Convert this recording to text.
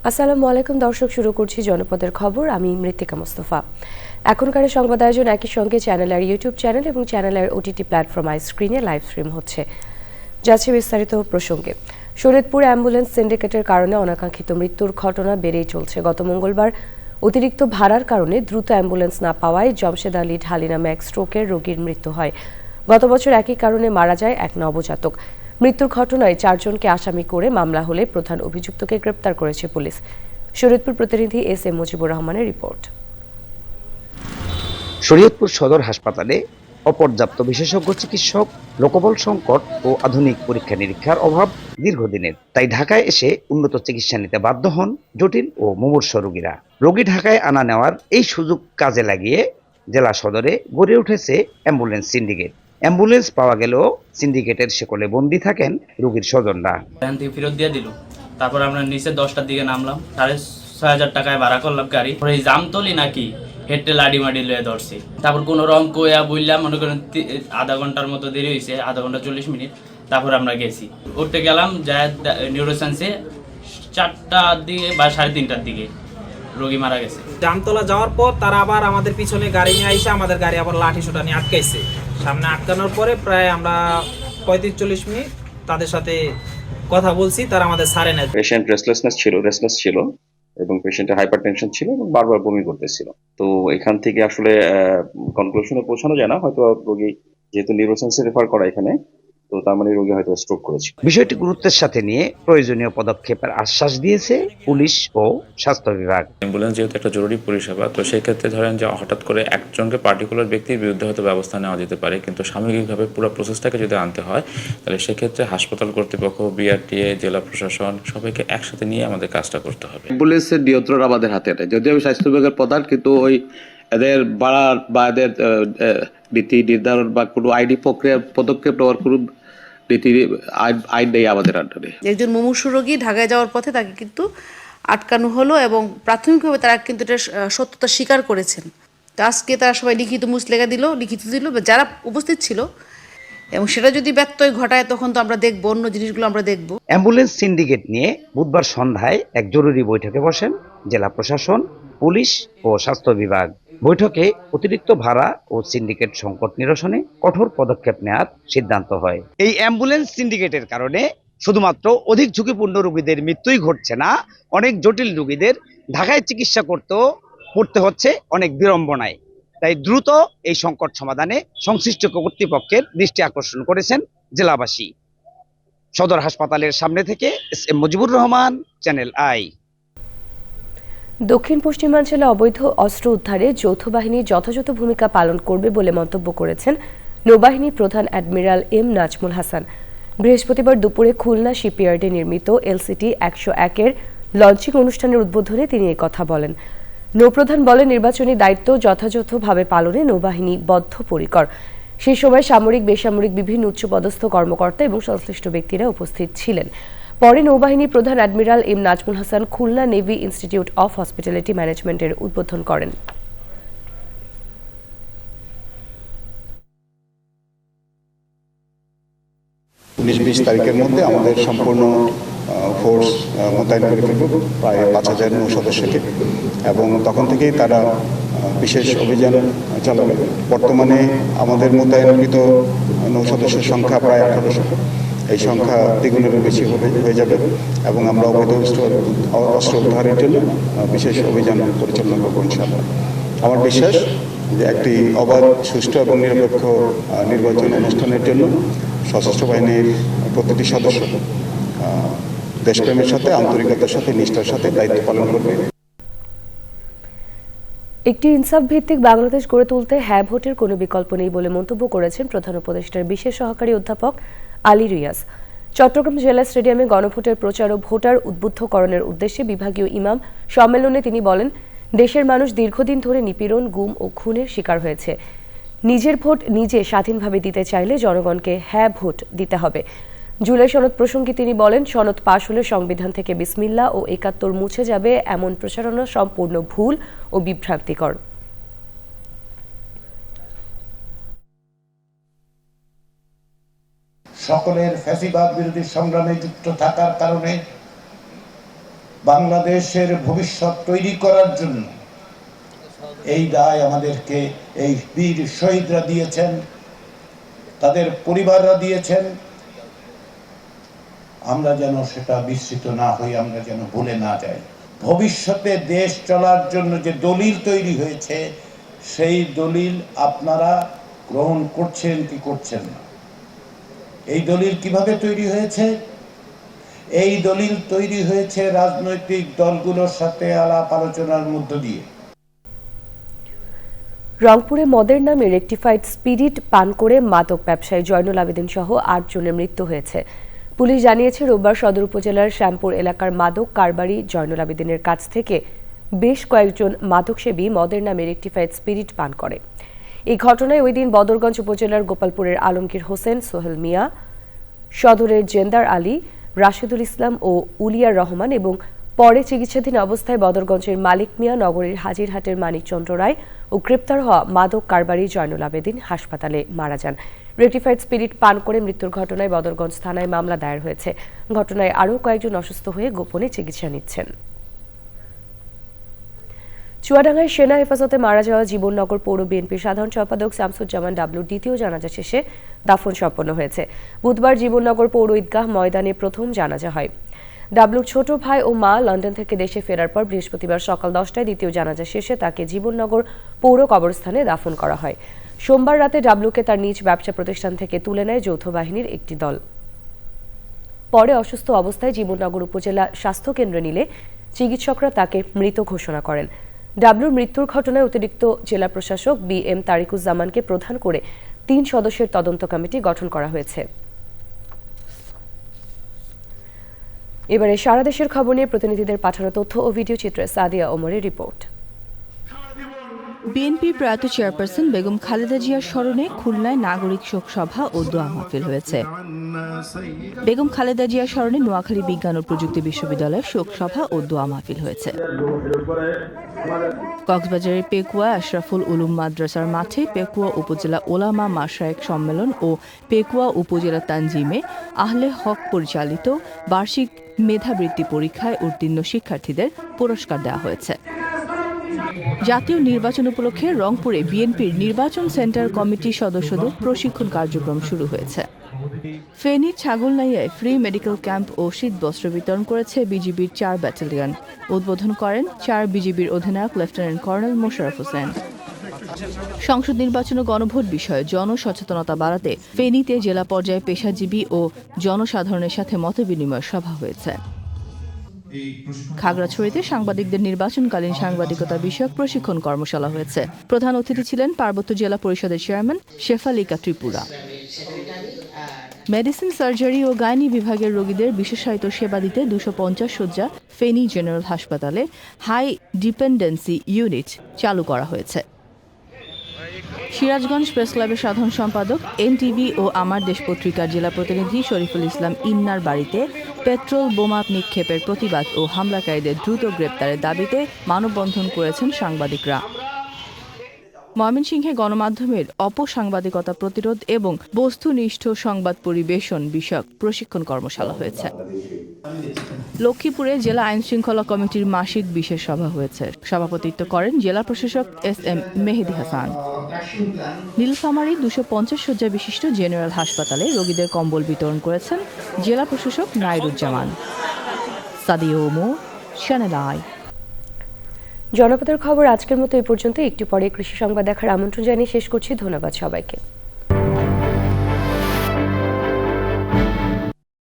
আসসালামু আলাইকুম দর্শক, শুরু করছি জনপদের খবর। আমি মৃত্তিকা মোস্তফা। এখনকার সংবাদ আয়োজন একই সঙ্গে চ্যানেলের ইউটিউব চ্যানেল এবং চ্যানেলের ওটিটি প্ল্যাটফর্ম আইস্ক্রিনে লাইভ স্ট্রিম হচ্ছে। যাচ্ছে বিস্তারিত প্রসঙ্গে। শরীয়তপুর অ্যাম্বুলেন্স সিন্ডিকেটের কারণে অনাকাঙ্ক্ষিত মৃত্যুর ঘটনা বেড়েই চলছে। গত মঙ্গলবার অতিরিক্ত ভাড়ার কারণে দ্রুত অ্যাম্বুলেন্স না পাওয়ায় জমশেদ আলী ঢালি নামে এক স্ট্রোকের রোগীর মৃত্যু হয়। গত বছর একই কারণে মারা যায় এক নবজাতক। মৃত্যুর ঘটনায় 4 জনকে আসামি করে মামলা হলে প্রধান অভিযুক্তকে গ্রেপ্তার করেছে পুলিশ। শরীয়তপুর প্রতিনিধি এস এম মুজিবুর রহমানের রিপোর্ট। শরীয়তপুর সদর হাসপাতালে অপর্যাপ্ত বিশেষজ্ঞ চিকিৎসক, লোকবল সংকট ও আধুনিক পরীক্ষা নিরীক্ষার অভাব দীর্ঘদিনের। তাই ঢাকায় এসে উন্নত চিকিৎসা নিতে বাধ্য হন জটিল ও মুমূর্ষু রোগীরা। রোগী ঢাকায় আনা নেওয়ার এই সুযোগ কাজে লাগিয়ে জেলা সদরে গড়ে উঠেছে অ্যাম্বুলেন্স সিন্ডিকেট। অ্যাম্বুলেন্স পাওয়া গেলেও সিন্ডিকেটের শেকলে বন্দী থাকেন রোগীর স্বজনরা। ফেরত দিয়ে দিল। তারপর আমরা নিচে 10টার দিকে নামলাম, 6,500 টাকায় ভাড়া করলাম গাড়ি। এই জামতলি নাকি হেঁটে লাডি মাডি লয়ে ধরছে। তারপর কোনো রকম কইয়া বললাম, মনে করেন আধা ঘন্টার মতো দেরি হয়েছে, আধা ঘন্টা 40 মিনিট। তারপর আমরা গেছি, উঠতে গেলাম, যায় নিউরোসায়েন্সে 4টার দিকে বা 3:30টার দিকে রোগী মারা গেছে। জামতলা যাওয়ার পর তারা আবার আমাদের পিছনে গাড়ি নিয়ে আইসা আমাদের গাড়ি আবার লাঠি সোটা নিয়ে আটকাইছে। সামনে আটকানোর পরে প্রায় আমরা 35-40 মিনিট তাদের সাথে কথা বলছি, তারা আমাদের ছাড়ে না। পেশেন্ট রেসলেস ছিল এবং পেশেন্টের হাইপারটেনশন ছিল এবং বারবার বমি করতেছিল। তো এখান থেকে আসলে কনক্লুশনে পৌঁছানো যায় না, হয়তো রোগী যেহেতু নিউরোসায়েন্সে রেফার করা এখানে, তো তার মানে রোগী হয়তো স্ট্রোক করেছে। বিষয়টি গুরুত্বের সাথে নিয়ে প্রয়োজনীয় পদক্ষেপের আশ্বাস দিয়েছে পুলিশ ও স্বাস্থ্য বিভাগ। অ্যাম্বুলেন্স যেহেতু একটা জরুরি পরিষেবা, তো সেই ক্ষেত্রে ধরেন যে হঠাৎ করে একজনকে পার্টিকুলার ব্যক্তির বিরুদ্ধে হয়তো ব্যবস্থা নেওয়া যেতে পারে, কিন্তু সামগ্রিকভাবে পুরো প্রসেসটাকে যদি আনতে হয় তাহলে সেক্ষেত্রে হাসপাতাল কর্তৃপক্ষ, বিআরটিএ, জেলা প্রশাসন সবাইকে একসাথে নিয়ে আমাদের কাজটা করতে হবে। অ্যাম্বুলেন্সের নিয়ন্ত্রণ আমাদের হাতে নেই, যদিও আমি স্বাস্থ্য বিভাগের প্রধান, কিন্তু ওই এদের বাড়ার বা এদের নীতি নির্ধারণ বা কোনো আইনি প্রক্রিয়ার পদক্ষেপ নেওয়ার কোনো নীতি আইন নেই আমাদের আন্ডারে। একজন মুমূর্ষু রোগী ঢাকায় যাওয়ার পথে তাকে কিন্তু আটকানো হলো এবং প্রাথমিকভাবে তারা কিন্তু এটা সত্যতা স্বীকার করেছেন। তো আজকে তারা সবাই লিখিত মুচলেখা দিল, যারা উপস্থিত ছিল, এবং সেটা যদি ব্যত্যয় ঘটায় তখন তো আমরা দেখবো, অন্য জিনিসগুলো আমরা দেখবো। অ্যাম্বুলেন্স সিন্ডিকেট নিয়ে বুধবার সন্ধ্যায় এক জরুরি বৈঠকে বসেন জেলা প্রশাসন, পুলিশ ও স্বাস্থ্য বিভাগ। বৈঠকে অতিরিক্ত ভাড়া ও সিন্ডিকেট সংকট নিরসনে কঠোর পদক্ষেপ নেওয়ার সিদ্ধান্ত হয়। এই অ্যাম্বুলেন্স সিন্ডিকেটের কারণে শুধুমাত্র অধিক ঝুঁকিপূর্ণ রোগীদের মৃত্যুই ঘটছে না, অনেক জটিল রোগীদের ঢাকায় চিকিৎসা পড়তে হচ্ছে অনেক বিড়ম্বনায়। তাই দ্রুত এই সংকট সমাধানে সংশ্লিষ্ট কর্তৃপক্ষের দৃষ্টি আকর্ষণ করেছেন জেলাবাসী। সদর হাসপাতালের সামনে থেকে S M Mujibur Rahman, channel I. দক্ষিণ পশ্চিমাঞ্চলে অবৈধ অস্ত্র উদ্ধারে যৌথ বাহিনী যথাযথ ভূমিকা পালন করবে বলে মন্তব্য করেছেন নৌবাহিনী প্রধান অ্যাডমিরাল এম নাজমুল হাসান। বৃহস্পতিবার দুপুরে খুলনা শিপইয়ার্ডে নির্মিত LCT 101-এর লঞ্চিং অনুষ্ঠানের উদ্বোধনে তিনি এই কথা বলেন। নৌপ্রধান বলেন, নির্বাচনী দায়িত্ব যথাযথভাবে পালনে নৌবাহিনী বদ্ধপরিকর। সেই সময় সামরিক, বেসামরিক বিভিন্ন উচ্চপদস্থ কর্মকর্তা এবং সংশ্লিষ্ট ব্যক্তিরা উপস্থিত ছিলেন। পরে নৌবাহিনী প্রধান admiral M Nazmul Hasan Khulna navy institute of hospitality ম্যানেজমেন্টের উদ্বোধন করেন। 19-20 তারিখের মধ্যে আমাদের সম্পূর্ণ ফোর্স মোতায়েন করে ফেলব, প্রায় 5,000 নৌ সদস্যকে, এবং তখন থেকেই তারা বিশেষ অভিযান চালাবে। বর্তমানে আমাদের মোতায়েনকৃত নৌ সদস্যের সংখ্যা প্রায় 1800। এই সংখ্যা দ্বিগুণেরও বেশি হয়ে যাবে এবং আমরা অবৈধ অস্ত্র উদ্ধারের জন্য বিশেষ অভিযান পরিচালনা করব ইনশাআল্লাহ। আমার বিশ্বাস যে একটি অবাধ, সুষ্ঠু এবং নিরপেক্ষ নির্বাচন অনুষ্ঠানের জন্য সশস্ত্র বাহিনীর প্রতিটি সদস্য দেশপ্রেমের সাথে, আন্তরিকতার সাথে, নিষ্ঠার সাথে দায়িত্ব পালন করবে। একটি ইনসাফ ভিত্তিক বাংলাদেশ গড়ে তুলতে হ্যাঁ ভোটের কোনো বিকল্প নেই বলে মন্তব্য করেছেন প্রধান উপদেষ্টার বিশেষ সহকারী অধ্যাপক আলী রিয়াজ। চট্টগ্রাম জেলা স্টেডিয়ামে গণভোটের প্রচার ও ভোটার উদ্বুদ্ধকরণের উদ্দেশ্যে বিভাগীয় ইমাম সম্মেলনে তিনি বলেন, দেশের মানুষ দীর্ঘদিন ধরে নিপীড়ন, গুম ও খুনের শিকার হয়েছে। নিজের ভোট নিজে স্বাধীনভাবে দিতে চাইলে জনগণকে হ্যাঁ ভোট দিতে হবে। জুলাই সনদ প্রসঙ্গে তিনি বলেন, সনদ পাশ হলে সংবিধান থেকে বিসমিল্লাহ ও ৭১ মুছে যাবে, এমন প্রচারণা সম্পূর্ণ ভুল ও বিভ্রান্তিকর। সকলের ফ্যাসিবাদ বিরোধী সংগ্রামে যুক্ত থাকার কারণে বাংলাদেশের ভবিষ্যৎ তৈরি করার জন্য এই দায় আমাদেরকে এই বীর শহীদরা দিয়েছেন, তাদের পরিবাররা দিয়েছেন। আমরা যেন সেটা বিস্মৃত না হই, আমরা যেন ভুলে না যাই। ভবিষ্যতে দেশ চলার জন্য যে দলিল তৈরি হয়েছে, সেই দলিল আপনারা গ্রহণ করছেন কি করছেন না। এই দলিল কিভাবে তৈরি হয়েছে? এই দলিল তৈরি হয়েছে রাজনৈতিক দলগুলোর সাথে আলাপ আলোচনার মধ্য দিয়ে। রংপুরে মদের নামে রেকটিফাইড স্পিরিট পান করে মাদক ব্যবসায়ী জয়নুল আবেদিন সহ 8 জনের মৃত্যু হয়েছে। পুলিশ জানিয়েছে, রোববার সদর উপজেলার শ্যামপুর এলাকার মাদক কারবারি জয়নুল আবেদিনের কাছ থেকে বেশ কয়েকজন মাদকসেবী মদের নামে রেকটিফাইড স্পিরিট পান করে। এই ঘটনায় ওই দিন বদরগঞ্জ উপজেলার গোপালপুরের আলমগীর হোসেন, সোহেল মিয়া, সদরের জেন্দার আলী, রাশেদুল ইসলাম ও উলিয়ার রহমান এবং পরে চিকিৎসাধীন অবস্থায় বদরগঞ্জের মালিক মিয়া, নগরীর হাজিরহাটের মানিকচন্দ্র রায় ও গ্রেপ্তার হওয়া মাদক কারবারি জয়নুল আবেদিন হাসপাতালে মারা যান। রেকটিফাইড স্পিরিট পান করে মৃত্যুর ঘটনায় বদরগঞ্জ থানায় মামলা দায়ের হয়েছে। ঘটনায় আরও কয়েকজন অসুস্থ হয়ে গোপনে চিকিৎসা নিচ্ছেন। চুয়াডাঙ্গায় সেনা হেফাজতে মারা যাওয়া জীবননগর পৌর বিএনপির সাধারণ সম্পাদক শামসুজ্জামান ডাবলুর দ্বিতীয় জানাজা শেষে দাফন সম্পন্ন হয়েছে। বুধবার জীবননগর পৌর ঈদগাহ ময়দানে প্রথম জানাজা হয়। ডাবলুর ছোট ভাই ও মা লন্ডন থেকে দেশে ফেরার পর বৃহস্পতিবার সকাল 10টায় দ্বিতীয় জানাজা শেষে তাকে জীবননগর পৌর কবরস্থানে দাফন করা হয়। সোমবার রাতে ডাবলুকে তার নিজ ব্যবসা প্রতিষ্ঠান থেকে তুলে নেয় যৌথ বাহিনীর একটি দল। পরে অসুস্থ অবস্থায় জীবননগর উপজেলা স্বাস্থ্য কেন্দ্রে নিলে চিকিৎসকরা তাকে মৃত ঘোষণা করেন। ডাবলুর মৃত্যুর ঘটনায় অতিরিক্ত জেলা প্রশাসক BM তারিকুজ্জামানকে প্রধান করে 3 সদস্যের তদন্ত কমিটি গঠন করা হয়েছে। এবারে সারা দেশের খবর নিয়ে প্রতিনিধিদের পাঠানো তথ্য ও ভিডিও চিত্রে সাদিয়া ওমরের রিপোর্ট। বিএনপি প্রয়াত চেয়ারপারসন বেগম খালেদা জিয়ার স্মরণে খুলনায় নাগরিক শোক সভা ও দোয়া মাহফিল হয়েছে। বেগম খালেদা জিয়ার স্মরণে নোয়াখালী বিজ্ঞান ও প্রযুক্তি বিশ্ববিদ্যালয়ে শোক সভা ও দোয়া মাহফিল হয়েছে। কক্সবাজারের পেকুয়া আশরাফুল উলুম মাদ্রাসার মাঠে পেকুয়া উপজেলা ওলামা মাশায়েখ সম্মেলন ও পেকুয়া উপজেলা তানজিমে আহলে হক পরিচালিত বার্ষিক মেধাবৃত্তি পরীক্ষায় উত্তীর্ণ শিক্ষার্থীদের পুরস্কার দেওয়া হয়েছে। জাতীয় নির্বাচন উপলক্ষে রংপুরে বিএনপির নির্বাচন সেন্টার কমিটির সদস্যদের প্রশিক্ষণ কার্যক্রম শুরু হয়েছে। ফেনীর ছাগলনাইয়ায় ফ্রি মেডিকেল ক্যাম্প ও শীত বস্ত্র বিতরণ করেছে বিজিবির 4 ব্যাটালিয়ন। উদ্বোধন করেন 4 বিজিবির অধিনায়ক লেফটেন্যান্ট কর্নেল মোশাররফ হোসেন। সংসদ নির্বাচন ও গণভোট বিষয়ে জনসচেতনতা বাড়াতে ফেনীতে জেলা পর্যায়ে পেশাজীবী ও জনসাধারণের সাথে মতবিনিময় সভা হয়েছে। খাগড়াছড়িতে সাংবাদিকদের নির্বাচনকালীন সাংবাদিকতা বিষয়ক প্রশিক্ষণ কর্মশালা হয়েছে। প্রধান অতিথি ছিলেন পার্বত্য জেলা পরিষদের চেয়ারম্যান শেফালিকা ত্রিপুরা। মেডিসিন, সার্জারি ও গাইনি বিভাগের রোগীদের বিশেষায়িত সেবা দিতে 250 শয্যা ফেনী জেনারেল হাসপাতালে হাই ডিপেন্ডেন্সি ইউনিট চালু করা হয়েছে। সিরাজগঞ্জ প্রেস ক্লাবের সাধারণ সম্পাদক NTV ও আমার দেশ পত্রিকার জেলা প্রতিনিধি শরীফুল ইসলাম ইন্নার বাড়িতে পেট্রোল বোমা নিক্ষেপের প্রতিবাদ ও হামলাকারীদের দ্রুত গ্রেপ্তারের দাবিতে মানববন্ধন করেছেন সাংবাদিকরা। ময়মনসিংহে গণমাধ্যমের অপসাংবাদিকতা প্রতিরোধ এবং বস্তুনিষ্ঠ সংবাদ পরিবেশন বিষয়ক প্রশিক্ষণ কর্মশালা হয়েছে। লক্ষ্মীপুরে জেলা আইন শৃঙ্খলা কমিটির মাসিক বিশেষ সভা হয়েছে। সভাপতিত্ব করেন জেলা প্রশাসক SM মেহেদি হাসান। নীলফামারী 250 শয্যা বিশিষ্ট জেনারেল হাসপাতালে রোগীদের কম্বল বিতরণ করেছেন জেলা প্রশাসক নাইরুজ্জামান। Sadia Omar, Channel I. জনপদের খবর আজকের মতো এই পর্যন্ত। একটু পরে কৃষি সংবাদ দেখার আমন্ত্রণ জানিয়ে শেষ করছি। ধন্যবাদ সবাইকে।